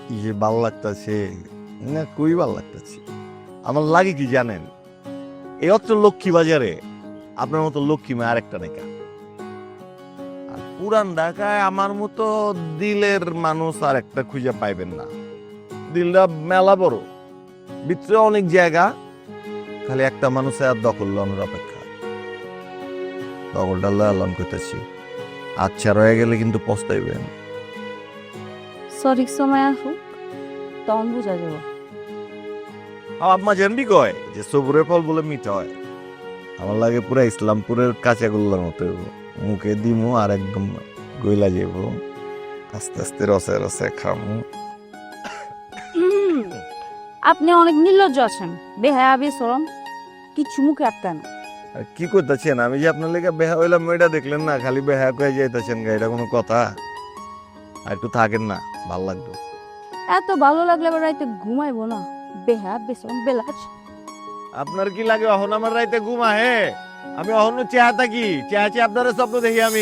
কি যে ভাল লাগতেছে না, খুবই ভাল লাগতেছে। আমার লাগে কি জানেন, এই অত্র লক্ষ্মী বাজারে আপনার মতো লক্ষ্মী মেয়ে আরেকটা নাকি। আর পুরান ঢাকায় আমার মতো দিলের মানুষ আর একটা খুঁজে পাইবেন না। দিলটা মেলা বড়, ভিতরে অনেক জায়গা, খালি একটা মানুষে আর দখল লনের অপেক্ষা। দখলটা লালন করতেছি, আচ্ছা রয়ে গেলে কিন্তু পস্তাইবেন। সঠিক সময় আসুক, তখন বোঝা যাব। আম্মা জানবি কয় যে সবুরের ফল বলে মিঠা হয়। আমার লাগে পুরো ইসলামপুরের কাঁচাগোল্লার মতো হইবো। মুখে দিমু আর একদম গইলা যাব, আস্তে আস্তে রসে রসে খামু। আপনি অনেক নির্লজ্জ আছেন, বেহায়া বেসরম, কিচ্ছু মুখে আটকায় না। আর কি করতেছেন, আমি যে আপনার লেগে বেহা হইলাম এটা দেখলেন না, খালি বেহা কয়ে যাইতেছেন গা, এটা কোনো কথা? আর একটু থাকেন না, ভাল লাগতো। এত ভালো লাগলে আবার রাইতে ঘুমাইবো না? বেহায়া বেসরম বেলাজ। আপনার কি লাগে অহন আমার রাইতে ঘুম আহে? আমি অহন চেয়া থাকি, চেয়া চেয়ে আপনার স্বপ্ন দেখি আমি।